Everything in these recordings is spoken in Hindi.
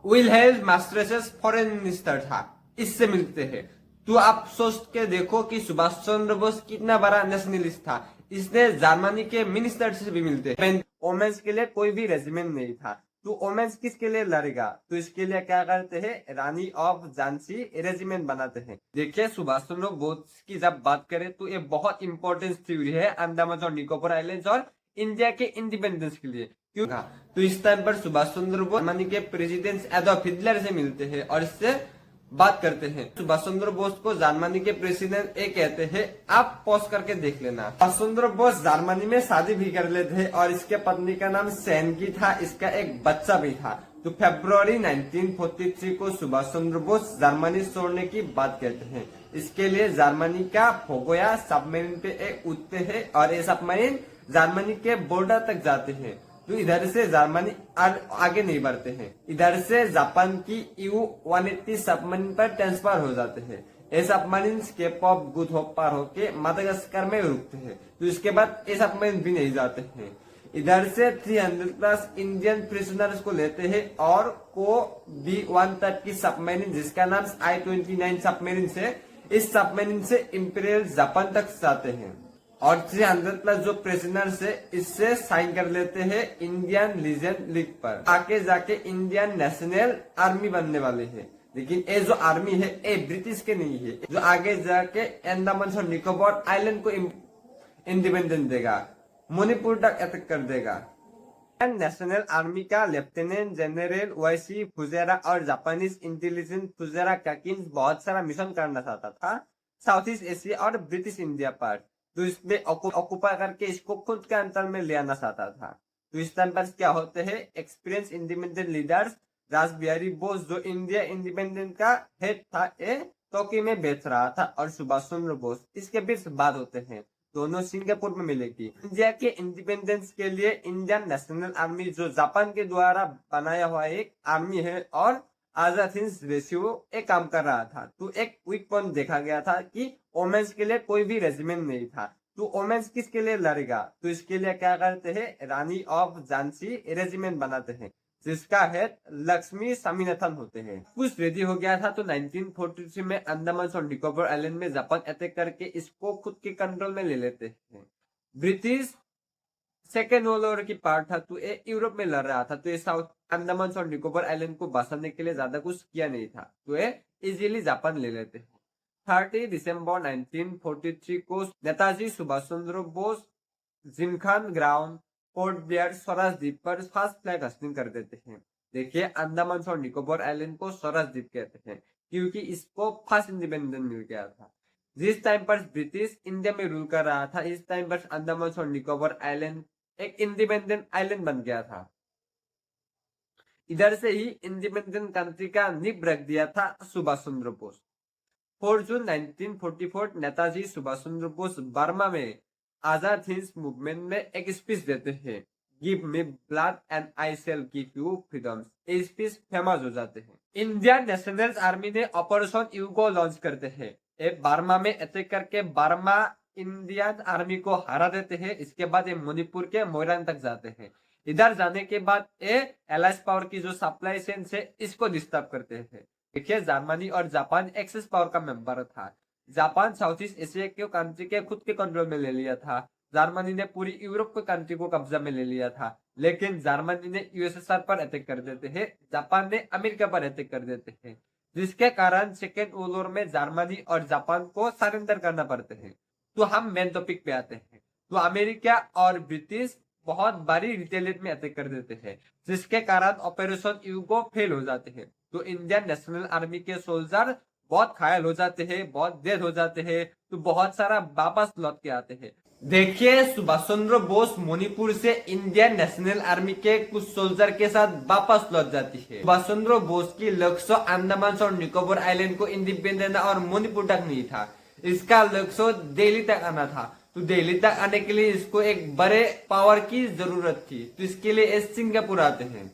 विलहेल्म मास्ट्रेसेस फॉरेन मिनिस्टर था, इससे मिलते हैं। तो आप सोच के देखो कि सुभाष चंद्र बोस कितना बड़ा नेशनलिस्ट था। इसने जर्मनी के मिनिस्टर से भी मिलते हैं। वोमेन्स के लिए कोई भी रेजिमेंट नहीं था, तो वोमेन्स किसके लिए लड़ेगा? तो इसके लिए क्या करते हैं, रानी ऑफ झांसी रेजिमेंट बनाते हैं। देखिए, सुभाष चंद्र बोस की जब बात करें तो ये बहुत इंपॉर्टेंट थ्योरी है अंडमान और निकोबार आइलैंड्स और इंडिया के इंडिपेंडेंस के लिए। क्यों? तो इस टाइम पर सुभाष चंद्र बोस जर्मनी के प्रेसिडेंट एडोल्फ हिटलर से मिलते हैं और इससे बात करते हैं। सुभाष चंद्र बोस को जर्मनी के प्रेसिडेंट ए कहते हैं, आप पॉज करके देख लेना। सुभाष चंद्र बोस जर्मनी में शादी भी कर लेते हैं और इसके पत्नी का नाम सेनकी था, इसका एक बच्चा भी था। तो फरवरी 1943 को सुभाष चंद्र बोस जर्मनी छोड़ने की बात कहते हैं। इसके लिए जर्मनी का फोगोया सबमरीन पे उठते हैं और ये सबमरीन जर्मनी के बॉर्डर तक जाते हैं। तो इधर से जर्मनी आगे नहीं बढ़ते हैं, इधर से जापान की U-180 सबमरीन पर ट्रांसफर हो जाते हैं। ये submarine Cape of Good Hope पार होके मादागास्कर में रुकते हैं। तो इसके बाद ये सबमरीन भी नहीं जाते हैं। इधर से 300+ इंडियन प्रिजनर्स को लेते हैं और को B-130 सबमरीन जिसका नाम I-29 सबमरीन से, इस सबमरीन से इंपीरियल जापान तक जाते हैं और 300+ जो प्रिजनर्स है इससे साइन कर लेते हैं इंडियन लीजेंड लीग पर। आके जाके इंडियन नेशनल आर्मी बनने वाले हैं। लेकिन ये जो आर्मी है ये ब्रिटिश के नहीं है, जो आगे जाके अंडमान और निकोबार आइलैंड को इंडिपेंडेंस देगा, मणिपुर तक अटैक कर देगा। नेशनल आर्मी का लेफ्टिनेंट जनरल वाईसी फुजेरा और जापानीज इंटेलिजेंस फुजेरा काकिन बहुत सारा मिशन करना चाहता था साउथ ईस्ट एशिया और ब्रिटिश इंडिया पर। तो इसमें ऑक्यूपाई करके इसको खुद के अंतर में ले आना चाहता था। तो इस टाइम पर क्या होते हैं, एक्सपीरियंस इंडिपेंडेंट लीडर्स राज बिहारी बोस जो इंडिया इंडिपेंडेंट का हेड था, ये टोक्यो में बेच रहा था और सुभाष चंद्र बोस इसके बीच बात होते हैं, दोनों सिंगापुर में मिलेगी। इंडिया के इंडिपेंडेंस के लिए इंडियन नेशनल आर्मी जो जापान के द्वारा बनाया हुआ एक आर्मी है और आजाद हिंद रेशियो एक काम कर रहा था। तो एक वीक पॉइंट देखा गया था कि वोमेन्स के लिए कोई भी रेजिमेंट नहीं था, तो वोमेन्स किसके लिए लड़ेगा? तो इसके लिए क्या करते हैं, रानी ऑफ झांसी रेजिमेंट बनाते हैं जिसका हेड लक्ष्मी स्वामीनाथन होते हैं। कुछ रेडी हो गया था तो 1943 में अंडमान और निकोबार आइलैंड में जापान अटैक करके इसको खुद के कंट्रोल में ले लेते हैं। ब्रिटिश सेकेंड वर्ल्ड वॉर की पार्ट था, तो ये यूरोप में लड़ रहा था, तो ये साउथ अंडमान और निकोबार आइलैंड को बसाने के लिए ज्यादा कुछ किया नहीं था, तो ये इजीली जापान ले लेते हैं। 30 दिसंबर 1943 को Netaji Subhash Chandra Bose gymkhana ground Port Blair Swaraj Dweep पर फर्स्ट फ्लैग होस्टिंग कर देते हैं। देखिए, अंडमान और निकोबार आइलैंड को स्वराज द्वीप कहते हैं क्योंकि इसको फर्स्ट इंडिपेंडेंस मिल गया था। जिस टाइम पर ब्रिटिश इंडिया में रूल कर रहा था, इस टाइम पर अंडमान और निकोबार आइलैंड एक इंडिपेंडेंट आइलैंड बन गया था। इधर से ही इंडिपेंडेंट कंट्री का नींव रख दिया था सुभाष चंद्र बोस। 4 जून 1944 नेताजी सुभाष चंद्र बोस बर्मा में आजाद हिंद मूवमेंट में एक स्पीच देते हैं, give me blood and I shell give you freedom. ये स्पीच फेमस हो जाते हैं। इंडियन नेशनल आर्मी ने ऑपरेशन यूगो लॉन्च करते हैं। ये बर्मा में अटैक करके बर्मा इंडियन आर्मी को हरा देते हैं। इसके बाद ये मणिपुर के मोइरांग तक जाते हैं। इधर जाने के बाद ये एलायंस पावर की जो सप्लाई चेन है इसको डिस्टर्ब करते हैं। देखिए, जर्मनी और जापान एक्सेस पावर का मेंबर था। जापान साउथ ईस्ट एशिया के कंट्री के खुद के कंट्रोल में ले लिया था। जर्मनी ने पूरी यूरोप के कंट्री को कब्जा में ले लिया था। लेकिन जर्मनी ने यूएसएसआर पर अटैक कर देते हैं, जापान ने अमेरिका पर अटैक कर देते हैं, जिसके कारण सेकेंड वर्ल्ड वॉर में जर्मनी और जापान को सरेंडर करना पड़ते हैं। तो हम मेन टॉपिक पे आते हैं। तो अमेरिका और ब्रिटिश बहुत बारी रिटेलिएट में अटैक कर देते हैं, जिसके कारण ऑपरेशन यूगो फेल हो जाते हैं। तो इंडियन नेशनल आर्मी के सोल्जर बहुत घायल हो जाते हैं, बहुत डेथ हो जाते हैं, तो बहुत सारा वापस लौट के आते हैं। देखिए, सुभाष चंद्र बोस मणिपुर से इंडियन नेशनल आर्मी के कुछ सोल्जर के साथ वापस लौट जाती है। सुभाष चंद्र बोस की लक्ष्य अंडमान और निकोबार आइलैंड को इंडिपेंडेंट और मणिपुर तक नहीं था, इसका लक्ष्य दिल्ली तक आना था। तो दिल्ली तक आने के लिए इसको एक बड़े पावर की जरूरत थी, तो इसके लिए सिंगापुर आते हैं।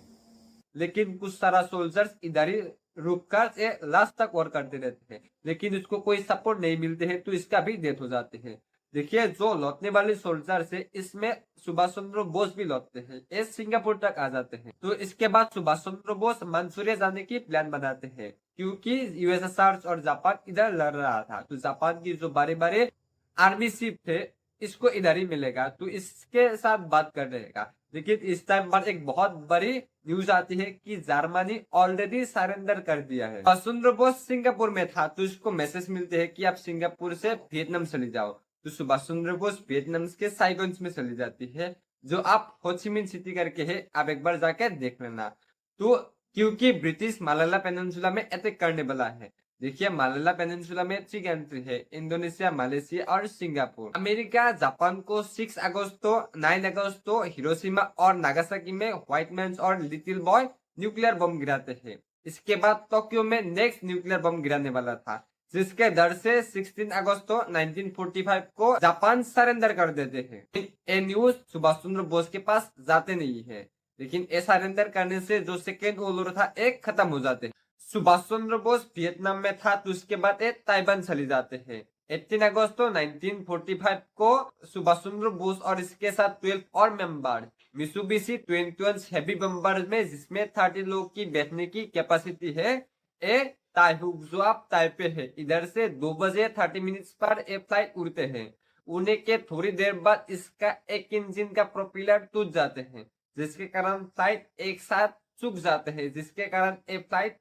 लेकिन कुछ सारा सोल्जर्स इधर ही रुककर लास्ट तक वॉर करते रहते हैं, लेकिन इसको कोई सपोर्ट नहीं मिलते हैं, तो इसका भी डेथ हो जाते हैं। देखिए जो लौटने वाले सोल्जर है इसमें सुभाष चंद्र बोस भी लौटते हैं, ये सिंगापुर तक आ जाते हैं। तो इसके बाद सुभाष चंद्र बोस मंसूरिया जाने की प्लान बनाते हैं, क्योंकि यूएसएसआर और जापान इधर लड़ रहा था। तो जापान की जो बड़े बड़े आर्मी शिप थे इसको इधर ही मिलेगा, तो इसके साथ बात कर रहेगा। लेकिन इस टाइम पर एक बहुत बड़ी न्यूज आती है कि जर्मनी ऑलरेडी सरेंडर कर दिया है। सुभाष चंद्र बोस सिंगापुर में था, तो इसको मैसेज मिलते हैं कि आप सिंगापुर से वियतनाम चले जाओ। तो सुभाष चंद्र बोस वियतनाम के साइगोन्स में चली जाती है, जो आप होचिमिन सिटी करके है, आप एक बार जाके देख लेना। तो क्योंकि ब्रिटिश मालाला पेनिनसुला में अटैक करने वाला है। देखिए मालाला पेनिनसुला में 3 कंट्री है, इंडोनेशिया, मलेशिया और सिंगापुर। अमेरिका जापान को 6 अगस्त तो 9 अगस्त तो हिरोशिमा और नागासाकी में व्हाइट मैन और लिटिल बॉय न्यूक्लियर बम गिराते हैं। इसके बाद टोक्यो में नेक्स्ट न्यूक्लियर बम गिराने वाला था, जिसके डर से 16 अगस्त तो 1945 को जापान सरेंडर कर देते हैं। ये न्यूज सुभाष चंद्र बोस के पास जाते नहीं है, लेकिन ये सरेंडर करने से जो सेकेंड वर्ल्ड वॉर था एक खत्म हो जाते हैं। सुभाष चंद्र बोस वियतनाम में था, तो उसके बाद एक ताइवान चले जाते हैं। 18 अगस्त तो 1945 को सुभाष चंद्र बोस और इसके साथ 12 और member Mitsubishi twin twins heavy bomber में, जिसमें 30 लोग की बैठने की कैपेसिटी है, ए ताइहुजुआप ताइपे है। इधर से 2 बजे 30 मिनट पर ए फ्लाइट उड़ते हैं। उड़ने के थोड़ी देर बाद इसका एक इंजन का प्रोपेलर टूट जाते हैं, जिसके कारण फ्लाइट एक साथ सूख जाते हैं, जिसके कारण ए फ्लाइट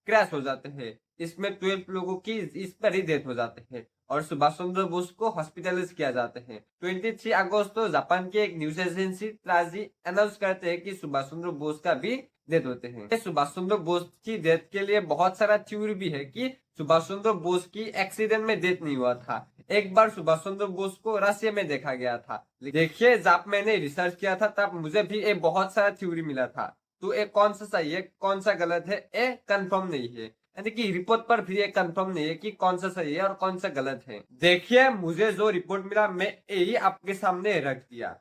क्रैश हो जाते हैं। इसमें 12 लोगों की इस पर ही डेथ हो जाते हैं और सुभाष चंद्र बोस को हॉस्पिटलाइज किया जाते हैं। 23 अगस्त तो जापान की एक न्यूज एजेंसी ट्राजी अनाउंस करते हैं कि सुभाष चंद्र बोस का भी डेथ होते हैं। सुभाष चंद्र बोस की डेथ के लिए बहुत सारा थ्योरी भी है कि सुभाष चंद्र बोस की एक्सीडेंट में डेथ नहीं हुआ था। एक बार सुभाष चंद्र बोस को रशिया में देखा गया था। देखिए जब मैंने रिसर्च किया था तब मुझे भी एक बहुत सारा थ्योरी मिला था, तो एक कौन सा सही है कौन सा गलत है ये कंफर्म नहीं है, यानी कि रिपोर्ट पर भी ये कंफर्म नहीं है कि कौन सा सही है और कौन सा गलत है। देखिए मुझे जो रिपोर्ट मिला मैं यही आपके सामने रख दिया।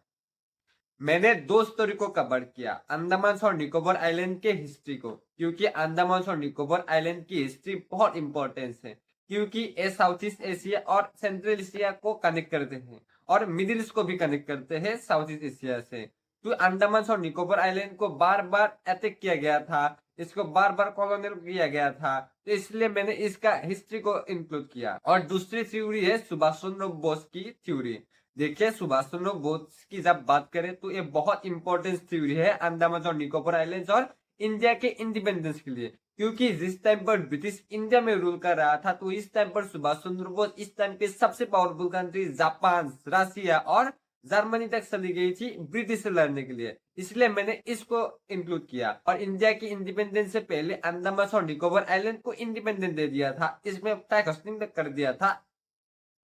मैंने 2 स्टोरी को कवर किया, अंडमान और निकोबार आइलैंड के हिस्ट्री को, क्योंकि अंडमान और निकोबार आइलैंड की हिस्ट्री बहुत इंपॉर्टेंस है, क्योंकि ये साउथ ईस्ट एशिया और सेंट्रल एशिया को कनेक्ट करते हैं और मिडिल ईस्ट को भी कनेक्ट करते हैं साउथ ईस्ट एशिया से। तो अंडमान और निकोबार आइलैंड को बार बार अटैक किया गया था, इसको बार बार कॉलोनियल किया गया था, तो इसलिए मैंने इसका हिस्ट्री को इंक्लूड किया। और दूसरी थ्योरी है सुभाष चंद्र बोस की थ्योरी। देखिए सुभाष चंद्र बोस की जब बात करें तो ये बहुत इंपॉर्टेंट थ्योरी है अंडमान और निकोबार आइलैंड और इंडिया के इंडिपेंडेंस के लिए, क्योंकि जिस टाइम पर ब्रिटिश इंडिया में रूल कर रहा था तो इस टाइम पर सुभाष चंद्र बोस इस टाइम पे सबसे पावरफुल कंट्री जापान, रशिया और जर्मनी तक चली गई थी ब्रिटिश से लड़ने के लिए, इसलिए मैंने इसको इंक्लूड किया। और इंडिया की इंडिपेंडेंस से पहले अंडमान और निकोबार आइलैंड को इंडिपेंडेंस दे दिया था, इसमें फ्लैग होस्टिंग तक कर दिया था